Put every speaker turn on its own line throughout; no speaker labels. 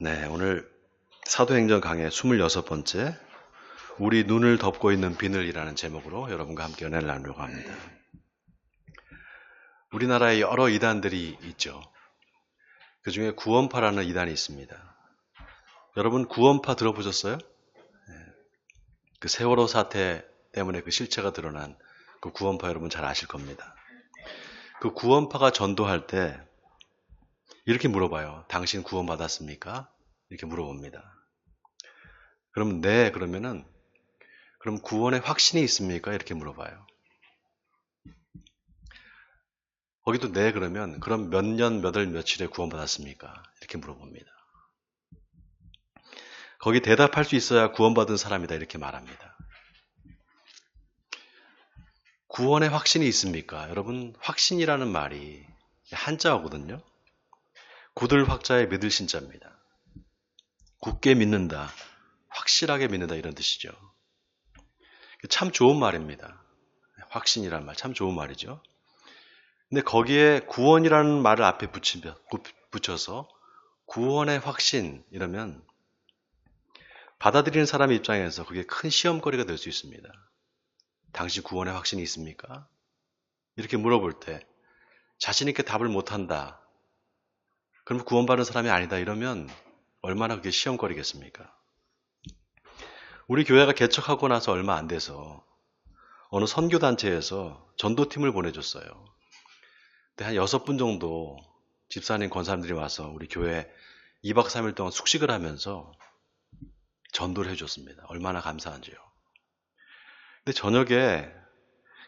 네, 오늘 사도행전 강의 26번째 우리 눈을 덮고 있는 비늘이라는 제목으로 여러분과 함께 은혜를 나누려고 합니다. 우리나라에 여러 이단들이 있죠. 그 중에 구원파라는 이단이 있습니다. 여러분 구원파 들어보셨어요? 그 세월호 사태 때문에 그 실체가 드러난 그 구원파 여러분 잘 아실 겁니다. 그 구원파가 전도할 때 이렇게 물어봐요. 당신 구원받았습니까? 이렇게 물어봅니다. 그럼 네, 그러면은 그럼 구원의 확신이 있습니까? 이렇게 물어봐요. 거기도 네, 그러면 그럼 몇 년, 몇 월, 며칠에 구원받았습니까? 이렇게 물어봅니다. 거기 대답할 수 있어야 구원받은 사람이다 이렇게 말합니다. 구원의 확신이 있습니까? 여러분, 확신이라는 말이 한자어거든요. 굳을 확자에 믿을 신자입니다. 굳게 믿는다, 확실하게 믿는다 이런 뜻이죠. 참 좋은 말입니다. 확신이라는 말 참 좋은 말이죠. 근데 거기에 구원이라는 말을 앞에 붙여서 구원의 확신 이러면 받아들이는 사람 입장에서 그게 큰 시험거리가 될 수 있습니다. 당신 구원의 확신이 있습니까? 이렇게 물어볼 때 자신 있게 답을 못한다. 그럼 구원받은 사람이 아니다 이러면 얼마나 그게 시험거리겠습니까? 우리 교회가 개척하고 나서 얼마 안 돼서 어느 선교단체에서 전도팀을 보내줬어요. 근데 한 6분 정도 집사님, 권사님들이 와서 우리 교회 2박 3일 동안 숙식을 하면서 전도를 해줬습니다. 얼마나 감사한지요. 근데 저녁에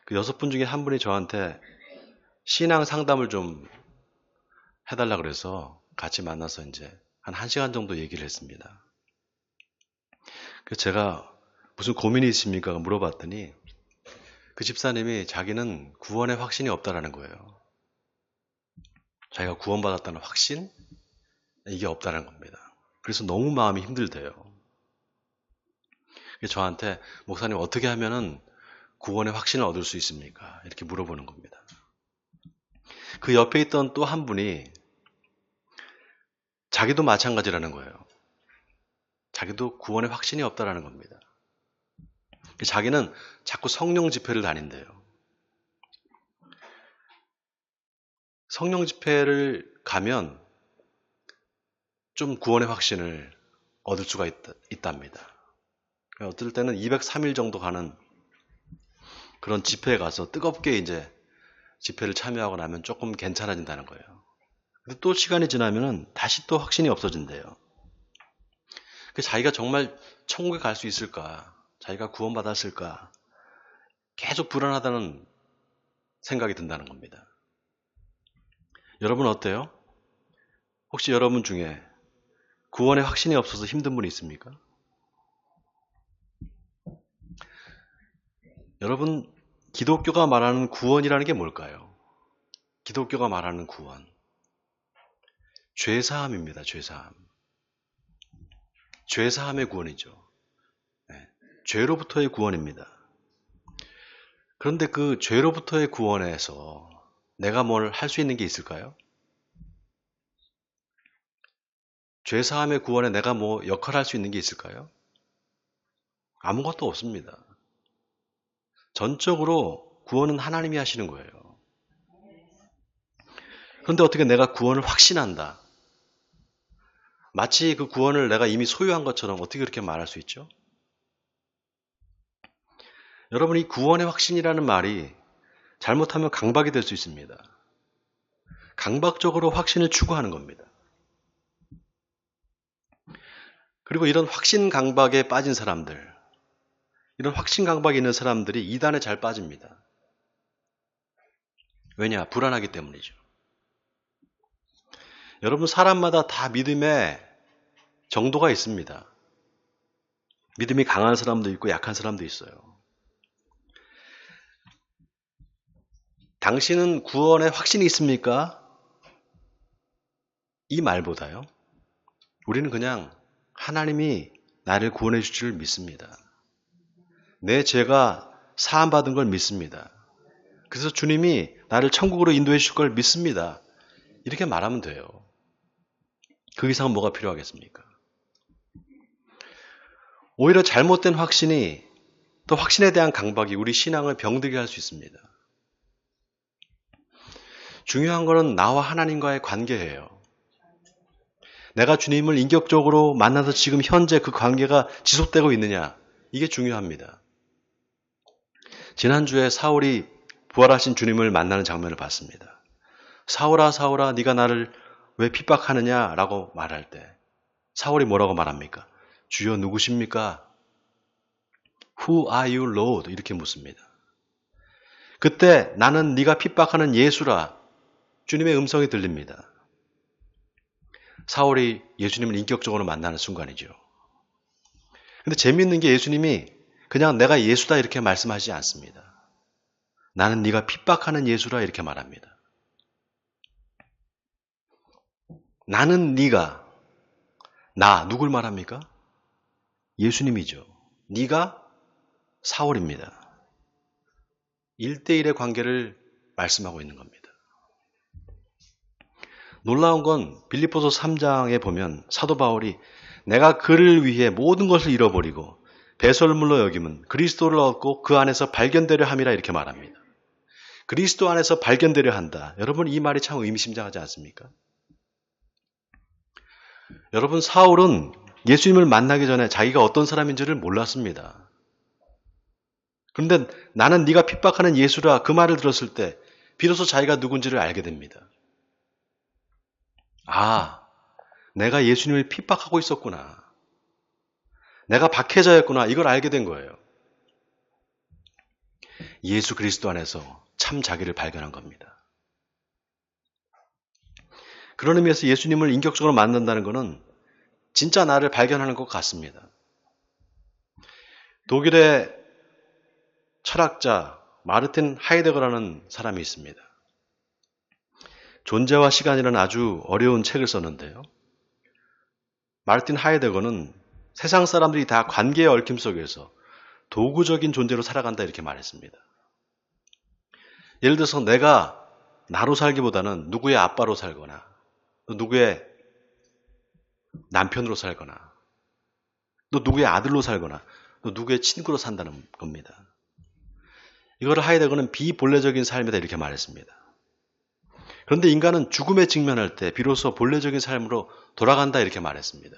그 6분 중에 한 분이 저한테 신앙 상담을 좀 해달라 그래서 같이 만나서 이제 한 1시간 정도 얘기를 했습니다. 그래서 제가 무슨 고민이 있습니까? 물어봤더니 그 집사님이 자기는 구원의 확신이 없다라는 거예요. 자기가 구원받았다는 확신? 이게 없다는 겁니다. 그래서 너무 마음이 힘들대요. 저한테 목사님 어떻게 하면은 구원의 확신을 얻을 수 있습니까? 이렇게 물어보는 겁니다. 그 옆에 있던 또 한 분이 자기도 마찬가지라는 거예요. 자기도 구원의 확신이 없다라는 겁니다. 자기는 자꾸 성령 집회를 다닌대요. 성령 집회를 가면 좀 구원의 확신을 얻을 수가 있답니다. 어떨 때는 203일 정도 가는 그런 집회에 가서 뜨겁게 이제 집회를 참여하고 나면 조금 괜찮아진다는 거예요. 근데 또 시간이 지나면은 다시 또 확신이 없어진대요. 자기가 정말 천국에 갈 수 있을까? 자기가 구원받았을까? 계속 불안하다는 생각이 든다는 겁니다. 여러분 어때요? 혹시 여러분 중에 구원의 확신이 없어서 힘든 분이 있습니까? 여러분, 기독교가 말하는 구원이라는 게 뭘까요? 기독교가 말하는 구원. 죄사함입니다. 죄사함. 죄사함의 구원이죠. 네, 죄로부터의 구원입니다. 그런데 그 죄로부터의 구원에서 내가 뭘 할 수 있는 게 있을까요? 죄사함의 구원에 내가 뭐 역할을 할 수 있는 게 있을까요? 아무것도 없습니다. 전적으로 구원은 하나님이 하시는 거예요. 그런데 어떻게 내가 구원을 확신한다. 마치 그 구원을 내가 이미 소유한 것처럼 어떻게 그렇게 말할 수 있죠? 여러분, 이 구원의 확신이라는 말이 잘못하면 강박이 될 수 있습니다. 강박적으로 확신을 추구하는 겁니다. 그리고 이런 확신 강박에 빠진 사람들, 이런 확신 강박이 있는 사람들이 이단에 잘 빠집니다. 왜냐? 불안하기 때문이죠. 여러분, 사람마다 다 믿음의 정도가 있습니다. 믿음이 강한 사람도 있고 약한 사람도 있어요. 당신은 구원에 확신이 있습니까? 이 말보다요. 우리는 그냥 하나님이 나를 구원해 줄 줄 믿습니다. 내 죄가 사함받은 걸 믿습니다. 그래서 주님이 나를 천국으로 인도해 주실 걸 믿습니다. 이렇게 말하면 돼요. 그 이상 뭐가 필요하겠습니까? 오히려 잘못된 확신이 또 확신에 대한 강박이 우리 신앙을 병들게 할 수 있습니다. 중요한 것은 나와 하나님과의 관계예요. 내가 주님을 인격적으로 만나서 지금 현재 그 관계가 지속되고 있느냐, 이게 중요합니다. 지난주에 사울이 부활하신 주님을 만나는 장면을 봤습니다. 사울아 사울아 네가 나를 왜 핍박하느냐라고 말할 때 사울이 뭐라고 말합니까? 주여 누구십니까? Who are you, Lord? 이렇게 묻습니다. 그때 나는 네가 핍박하는 예수라 주님의 음성이 들립니다. 사울이 예수님을 인격적으로 만나는 순간이죠. 근데 재미있는 게 예수님이 그냥 내가 예수다 이렇게 말씀하지 않습니다. 나는 네가 핍박하는 예수라 이렇게 말합니다. 나는 네가, 나 누굴 말합니까? 예수님이죠. 네가 사울입니다. 1대1의 관계를 말씀하고 있는 겁니다. 놀라운 건 빌립보서 3장에 보면 사도 바울이 내가 그를 위해 모든 것을 잃어버리고 배설물로 여김은 그리스도를 얻고 그 안에서 발견되려 함이라 이렇게 말합니다. 그리스도 안에서 발견되려 한다. 여러분 이 말이 참 의미심장하지 않습니까? 여러분 사울은 예수님을 만나기 전에 자기가 어떤 사람인지를 몰랐습니다. 그런데 나는 네가 핍박하는 예수라 그 말을 들었을 때 비로소 자기가 누군지를 알게 됩니다. 아, 내가 예수님을 핍박하고 있었구나. 내가 박해자였구나. 이걸 알게 된 거예요. 예수 그리스도 안에서 참 자기를 발견한 겁니다. 그런 의미에서 예수님을 인격적으로 만난다는 것은 진짜 나를 발견하는 것 같습니다. 독일의 철학자 마르틴 하이데거라는 사람이 있습니다. 존재와 시간이라는 아주 어려운 책을 썼는데요. 마르틴 하이데거는 세상 사람들이 다 관계의 얽힘 속에서 도구적인 존재로 살아간다 이렇게 말했습니다. 예를 들어서 내가 나로 살기보다는 누구의 아빠로 살거나 또 누구의 남편으로 살거나 또 누구의 아들로 살거나 또 누구의 친구로 산다는 겁니다. 이거를 하이데거는 비본래적인 삶이다 이렇게 말했습니다. 그런데 인간은 죽음에 직면할 때 비로소 본래적인 삶으로 돌아간다 이렇게 말했습니다.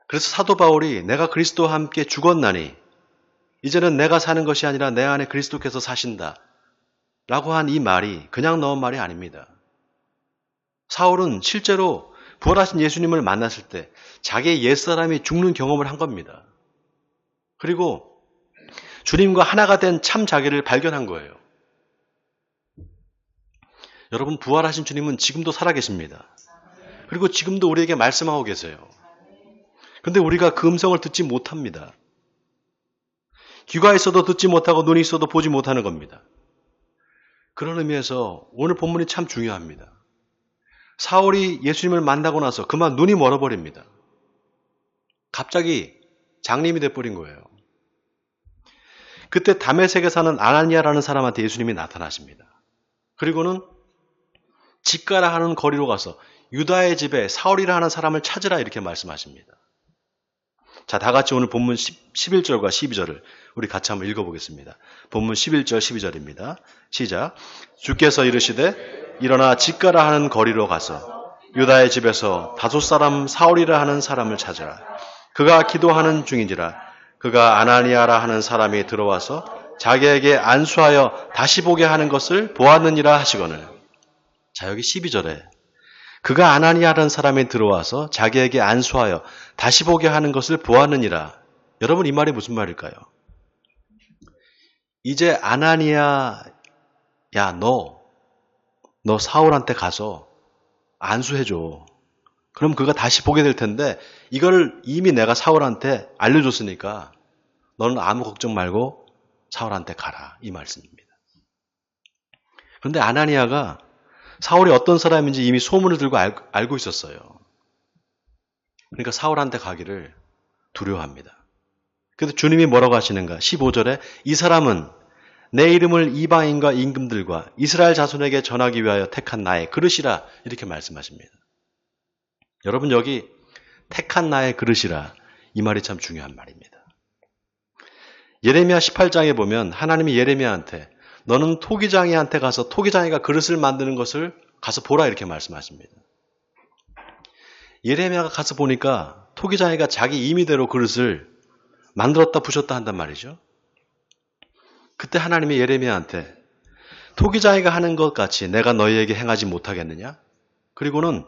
그래서 사도 바울이 내가 그리스도와 함께 죽었나니 이제는 내가 사는 것이 아니라 내 안에 그리스도께서 사신다 라고 한 이 말이 그냥 넣은 말이 아닙니다. 사울은 실제로 부활하신 예수님을 만났을 때 자기의 옛사람이 죽는 경험을 한 겁니다. 그리고 주님과 하나가 된 참 자기를 발견한 거예요. 여러분 부활하신 주님은 지금도 살아계십니다. 그리고 지금도 우리에게 말씀하고 계세요. 그런데 우리가 그 음성을 듣지 못합니다. 귀가 있어도 듣지 못하고 눈이 있어도 보지 못하는 겁니다. 그런 의미에서 오늘 본문이 참 중요합니다. 사울이 예수님을 만나고 나서 그만 눈이 멀어버립니다. 갑자기 장님이 돼버린 거예요. 그때 다메섹에 사는 아나니아라는 사람한테 예수님이 나타나십니다. 그리고는 집가라 하는 거리로 가서 유다의 집에 사울이라 하는 사람을 찾으라 이렇게 말씀하십니다. 자, 다 같이 오늘 본문 11절과 12절을 우리 같이 한번 읽어보겠습니다. 본문 11절 12절입니다. 시작. 주께서 이르시되 일어나 집가라 하는 거리로 가서 유다의 집에서 다섯 사람 사울이라 하는 사람을 찾으라. 그가 기도하는 중이니라. 그가 아나니아라 하는 사람이 들어와서 자기에게 안수하여 다시 보게 하는 것을 보았느니라 하시거늘. 자, 여기 12절에 그가 아나니아라는 사람이 들어와서 자기에게 안수하여 다시 보게 하는 것을 보았느니라. 여러분 이 말이 무슨 말일까요? 이제 아나니아 야 너 사울한테 가서 안수해줘. 그럼 그가 다시 보게 될 텐데 이걸 이미 내가 사울한테 알려줬으니까 너는 아무 걱정 말고 사울한테 가라. 이 말씀입니다. 그런데 아나니아가 사울이 어떤 사람인지 이미 소문을 들고 알고 있었어요. 그러니까 사울한테 가기를 두려워합니다. 그래서 주님이 뭐라고 하시는가? 15절에 이 사람은 내 이름을 이방인과 임금들과 이스라엘 자손에게 전하기 위하여 택한 나의 그릇이라 이렇게 말씀하십니다. 여러분 여기 택한 나의 그릇이라 이 말이 참 중요한 말입니다. 예레미야 18장에 보면 하나님이 예레미야한테 너는 토기장이한테 가서 토기장이가 그릇을 만드는 것을 가서 보라 이렇게 말씀하십니다. 예레미야가 가서 보니까 토기장이가 자기 임의대로 그릇을 만들었다 부셨다 한단 말이죠. 그때 하나님이 예레미야한테 토기장이가 하는 것 같이 내가 너희에게 행하지 못하겠느냐? 그리고는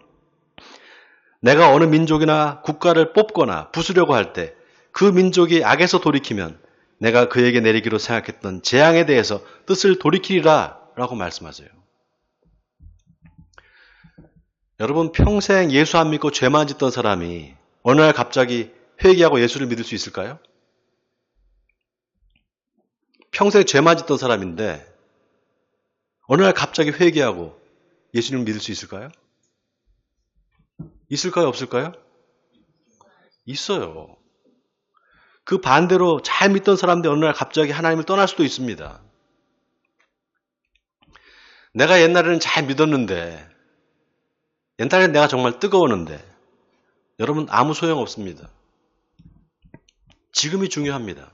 내가 어느 민족이나 국가를 뽑거나 부수려고 할 때 그 민족이 악에서 돌이키면 내가 그에게 내리기로 생각했던 재앙에 대해서 뜻을 돌이키리라 라고 말씀하세요. 여러분 평생 예수 안 믿고 죄만 짓던 사람이 어느 날 갑자기 회개하고 예수를 믿을 수 있을까요? 평생 죄만 짓던 사람인데 어느 날 갑자기 회개하고 예수님을 믿을 수 있을까요? 있을까요? 없을까요? 있어요. 그 반대로 잘 믿던 사람들 어느 날 갑자기 하나님을 떠날 수도 있습니다. 내가 옛날에는 잘 믿었는데 옛날에는 내가 정말 뜨거웠는데 여러분 아무 소용 없습니다. 지금이 중요합니다.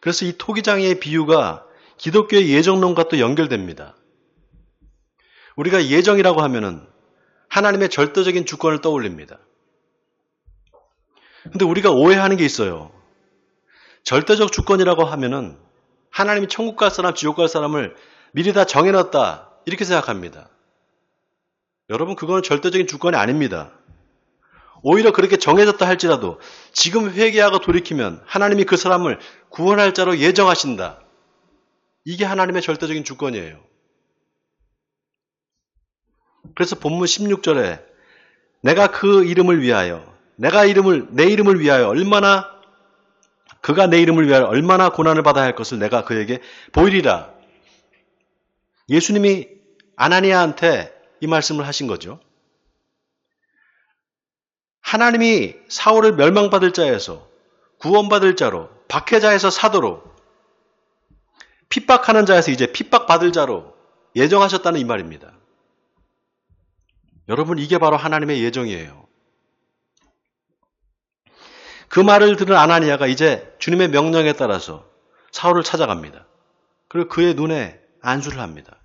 그래서 이 토기장이의 비유가 기독교의 예정론과 또 연결됩니다. 우리가 예정이라고 하면은 하나님의 절대적인 주권을 떠올립니다. 근데 우리가 오해하는 게 있어요. 절대적 주권이라고 하면은 하나님이 천국 갈 사람, 지옥 갈 사람을 미리 다 정해놨다 이렇게 생각합니다. 여러분 그거는 절대적인 주권이 아닙니다. 오히려 그렇게 정해졌다 할지라도 지금 회개하고 돌이키면 하나님이 그 사람을 구원할 자로 예정하신다. 이게 하나님의 절대적인 주권이에요. 그래서 본문 16절에 내가 그 이름을 위하여 내 이름을 위하여 그가 내 이름을 위하여 얼마나 고난을 받아야 할 것을 내가 그에게 보이리라. 예수님이 아나니아한테 이 말씀을 하신 거죠. 하나님이 사울을 멸망받을 자에서 구원받을 자로, 박해자에서 사도로, 핍박하는 자에서 이제 핍박받을 자로 예정하셨다는 이 말입니다. 여러분 이게 바로 하나님의 예정이에요. 그 말을 들은 아나니아가 이제 주님의 명령에 따라서 사울을 찾아갑니다. 그리고 그의 눈에 안수를 합니다.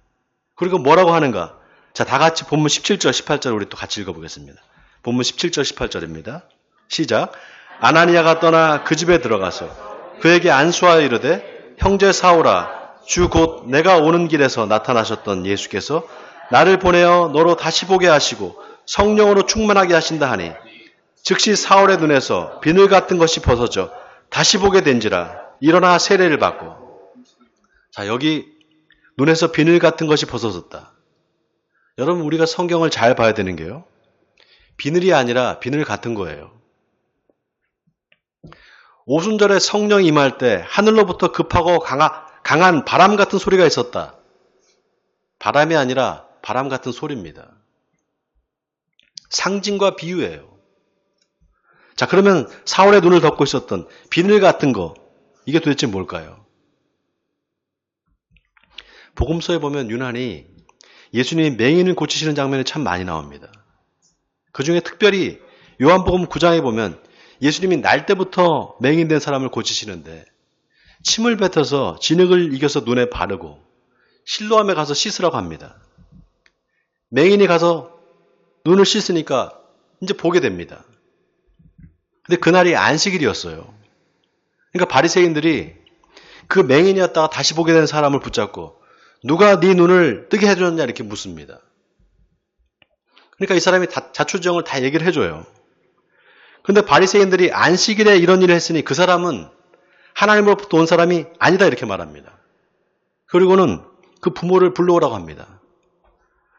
그리고 뭐라고 하는가? 자, 다 같이 본문 17절, 18절 우리 또 같이 읽어보겠습니다. 본문 17절, 18절입니다. 시작. 아나니아가 떠나 그 집에 들어가서 그에게 안수하여 이르되 형제 사울아 주 곧 내가 오는 길에서 나타나셨던 예수께서 나를 보내어 너로 다시 보게 하시고 성령으로 충만하게 하신다 하니 즉시 사울의 눈에서 비늘 같은 것이 벗어져 다시 보게 된지라 일어나 세례를 받고. 자, 여기 눈에서 비늘 같은 것이 벗어졌다. 여러분 우리가 성경을 잘 봐야 되는 게요. 비늘이 아니라 비늘 같은 거예요. 오순절에 성령이 임할 때 하늘로부터 급하고 강한 바람 같은 소리가 있었다. 바람이 아니라 바람 같은 소리입니다. 상징과 비유예요. 자, 그러면 사울의 눈을 덮고 있었던 비늘 같은 거, 이게 도대체 뭘까요? 복음서에 보면 유난히 예수님이 맹인을 고치시는 장면이 참 많이 나옵니다. 그 중에 특별히 요한복음 9장에 보면 예수님이 날 때부터 맹인된 사람을 고치시는데 침을 뱉어서 진흙을 이겨서 눈에 바르고 실로암에 가서 씻으라고 합니다. 맹인이 가서 눈을 씻으니까 이제 보게 됩니다. 근데 그날이 안식일이었어요. 그러니까 바리새인들이 그 맹인이었다가 다시 보게 된 사람을 붙잡고 누가 네 눈을 뜨게 해줬냐 이렇게 묻습니다. 그러니까 이 사람이 자초지종을 다 얘기를 해줘요. 그런데 바리새인들이 안식일에 이런 일을 했으니 그 사람은 하나님으로부터 온 사람이 아니다 이렇게 말합니다. 그리고는 그 부모를 불러오라고 합니다.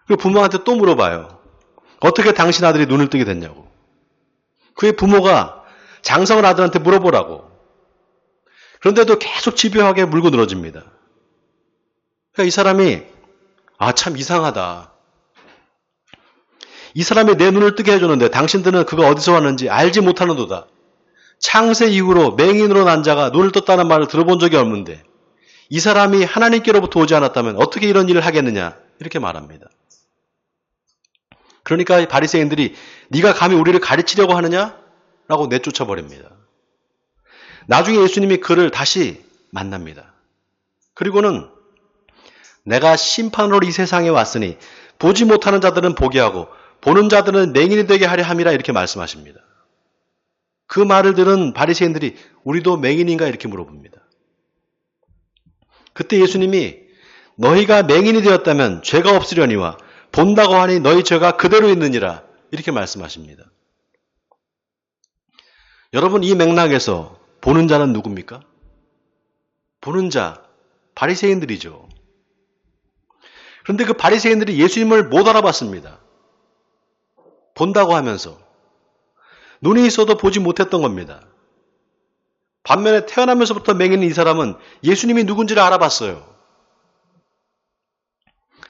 그 부모한테 또 물어봐요. 어떻게 당신 아들이 눈을 뜨게 됐냐고. 그의 부모가 장성한 아들한테 물어보라고. 그런데도 계속 집요하게 물고 늘어집니다. 그러니까 이 사람이 참 이상하다. 이 사람이 내 눈을 뜨게 해줬는데 당신들은 그가 어디서 왔는지 알지 못하는도다. 창세 이후로 맹인으로 난 자가 눈을 떴다는 말을 들어본 적이 없는데 이 사람이 하나님께로부터 오지 않았다면 어떻게 이런 일을 하겠느냐 이렇게 말합니다. 그러니까 바리새인들이 네가 감히 우리를 가르치려고 하느냐? 라고 내쫓아 버립니다. 나중에 예수님이 그를 다시 만납니다. 그리고는 내가 심판으로 이 세상에 왔으니 보지 못하는 자들은 보게 하고 보는 자들은 맹인이 되게 하려 함이라 이렇게 말씀하십니다. 그 말을 들은 바리새인들이 우리도 맹인인가 이렇게 물어봅니다. 그때 예수님이 너희가 맹인이 되었다면 죄가 없으려니와 본다고 하니 너희 죄가 그대로 있느니라 이렇게 말씀하십니다. 여러분 이 맥락에서 보는 자는 누굽니까? 보는 자, 바리새인들이죠. 그런데 그 바리새인들이 예수님을 못 알아봤습니다. 본다고 하면서 눈이 있어도 보지 못했던 겁니다. 반면에 태어나면서부터 맹인인 이 사람은 예수님이 누군지를 알아봤어요.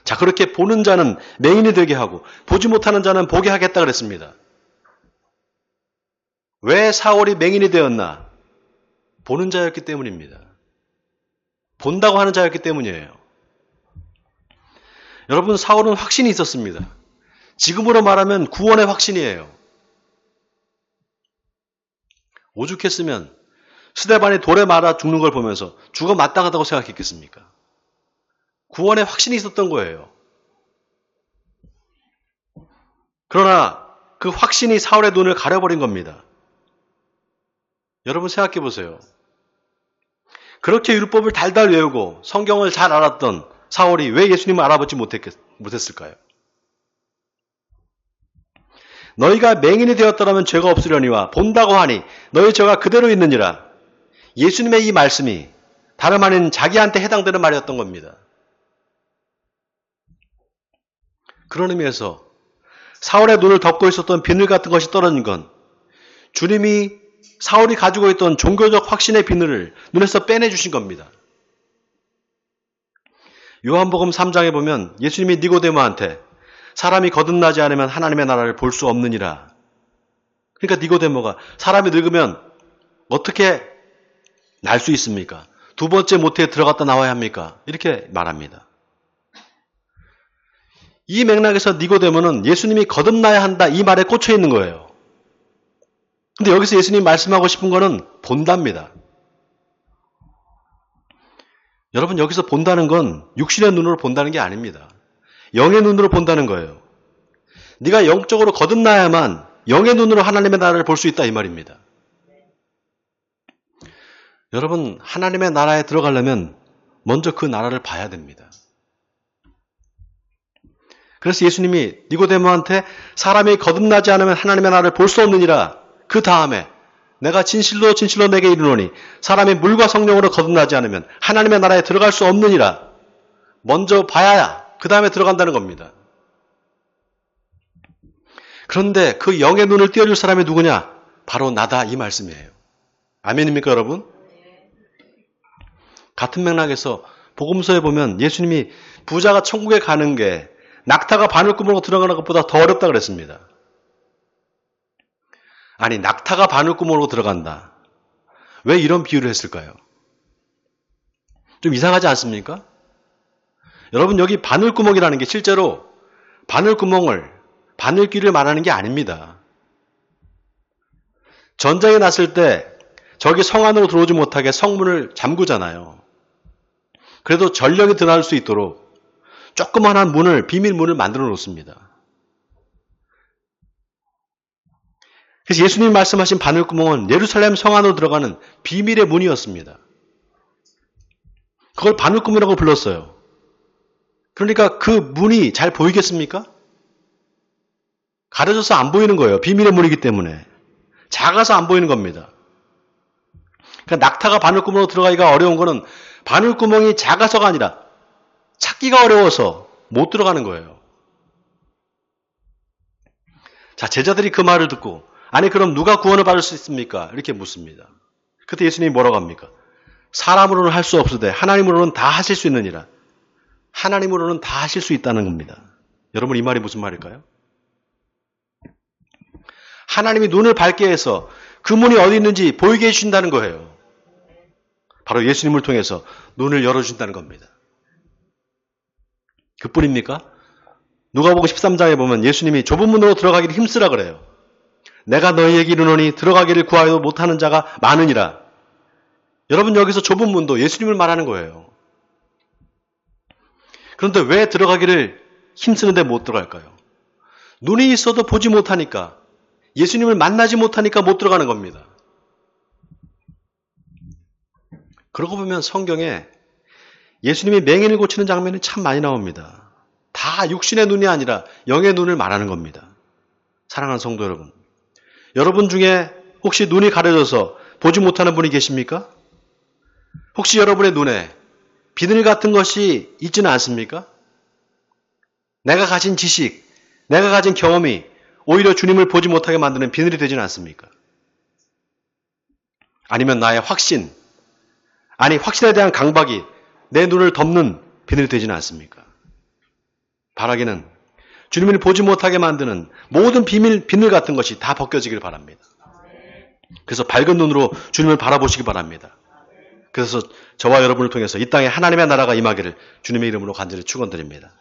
자, 그렇게 보는 자는 맹인이 되게 하고 보지 못하는 자는 보게 하겠다 그랬습니다. 왜 사울이 맹인이 되었나? 보는 자였기 때문입니다. 본다고 하는 자였기 때문이에요. 여러분, 사울은 확신이 있었습니다. 지금으로 말하면 구원의 확신이에요. 오죽했으면 스데반이 돌에 말아 죽는 걸 보면서 죽어 마땅하다고 생각했겠습니까? 구원의 확신이 있었던 거예요. 그러나 그 확신이 사울의 눈을 가려버린 겁니다. 여러분 생각해 보세요. 그렇게 율법을 달달 외우고 성경을 잘 알았던 사울이 왜 예수님을 알아보지 못했을까요? 너희가 맹인이 되었더라면 죄가 없으려니와 본다고 하니 너희 죄가 그대로 있느니라. 예수님의 이 말씀이 다름 아닌 자기한테 해당되는 말이었던 겁니다. 그런 의미에서 사울의 눈을 덮고 있었던 비늘 같은 것이 떨어진 건 주님이 사울이 가지고 있던 종교적 확신의 비늘을 눈에서 빼내주신 겁니다. 요한복음 3장에 보면 예수님이 니고데모한테 사람이 거듭나지 않으면 하나님의 나라를 볼 수 없느니라. 그러니까 니고데모가 사람이 늙으면 어떻게 날 수 있습니까? 두 번째 모태에 들어갔다 나와야 합니까? 이렇게 말합니다. 이 맥락에서 니고데모는 예수님이 거듭나야 한다 이 말에 꽂혀 있는 거예요. 근데 여기서 예수님이 말씀하고 싶은 거는 본답니다. 여러분 여기서 본다는 건 육신의 눈으로 본다는 게 아닙니다. 영의 눈으로 본다는 거예요. 네가 영적으로 거듭나야만 영의 눈으로 하나님의 나라를 볼 수 있다 이 말입니다. 여러분 하나님의 나라에 들어가려면 먼저 그 나라를 봐야 됩니다. 그래서 예수님이 니고데모한테 사람이 거듭나지 않으면 하나님의 나라를 볼 수 없느니라. 그 다음에 내가 진실로 진실로 내게 이르노니 사람이 물과 성령으로 거듭나지 않으면 하나님의 나라에 들어갈 수 없느니라. 먼저 봐야 그 다음에 들어간다는 겁니다. 그런데 그 영의 눈을 띄워줄 사람이 누구냐? 바로 나다 이 말씀이에요. 아멘입니까 여러분? 같은 맥락에서 복음서에 보면 예수님이 부자가 천국에 가는 게 낙타가 바늘구멍으로 들어가는 것보다 더 어렵다 그랬습니다. 아니 낙타가 바늘구멍으로 들어간다. 왜 이런 비유를 했을까요? 좀 이상하지 않습니까? 여러분 여기 바늘구멍이라는 게 실제로 바늘귀를 말하는 게 아닙니다. 전쟁이 났을 때 적이 성 안으로 들어오지 못하게 성문을 잠그잖아요. 그래도 전력이 드러날 수 있도록 조그만한 문을 비밀문을 만들어 놓습니다. 그래서 예수님이 말씀하신 바늘구멍은 예루살렘 성 안으로 들어가는 비밀의 문이었습니다. 그걸 바늘구멍이라고 불렀어요. 그러니까 그 문이 잘 보이겠습니까? 가려져서 안 보이는 거예요. 비밀의 문이기 때문에. 작아서 안 보이는 겁니다. 그러니까 낙타가 바늘구멍으로 들어가기가 어려운 거는 바늘구멍이 작아서가 아니라 찾기가 어려워서 못 들어가는 거예요. 자, 제자들이 그 말을 듣고 아니 그럼 누가 구원을 받을 수 있습니까? 이렇게 묻습니다. 그때 예수님이 뭐라고 합니까? 사람으로는 할 수 없으되 하나님으로는 다 하실 수 있느니라. 하나님으로는 다 하실 수 있다는 겁니다. 여러분 이 말이 무슨 말일까요? 하나님이 눈을 밝게 해서 그 문이 어디 있는지 보이게 해주신다는 거예요. 바로 예수님을 통해서 눈을 열어준다는 겁니다. 그뿐입니까? 누가복음 13장에 보면 예수님이 좁은 문으로 들어가기를 힘쓰라 그래요. 내가 너희에게 이르노니 들어가기를 구하여도 못하는 자가 많으니라. 여러분 여기서 좁은 문도 예수님을 말하는 거예요. 그런데 왜 들어가기를 힘쓰는데 못 들어갈까요? 눈이 있어도 보지 못하니까, 예수님을 만나지 못하니까 못 들어가는 겁니다. 그러고 보면 성경에 예수님이 맹인을 고치는 장면이 참 많이 나옵니다. 다 육신의 눈이 아니라 영의 눈을 말하는 겁니다. 사랑하는 성도 여러분, 여러분 중에 혹시 눈이 가려져서 보지 못하는 분이 계십니까? 혹시 여러분의 눈에 비늘 같은 것이 있지는 않습니까? 내가 가진 지식, 내가 가진 경험이 오히려 주님을 보지 못하게 만드는 비늘이 되지는 않습니까? 아니면 나의 확신, 확신에 대한 강박이 내 눈을 덮는 비늘이 되지는 않습니까? 바라기는 주님을 보지 못하게 만드는 모든 비늘 같은 것이 다 벗겨지길 바랍니다. 그래서 밝은 눈으로 주님을 바라보시기 바랍니다. 그래서 저와 여러분을 통해서 이 땅에 하나님의 나라가 임하기를 주님의 이름으로 간절히 축원드립니다.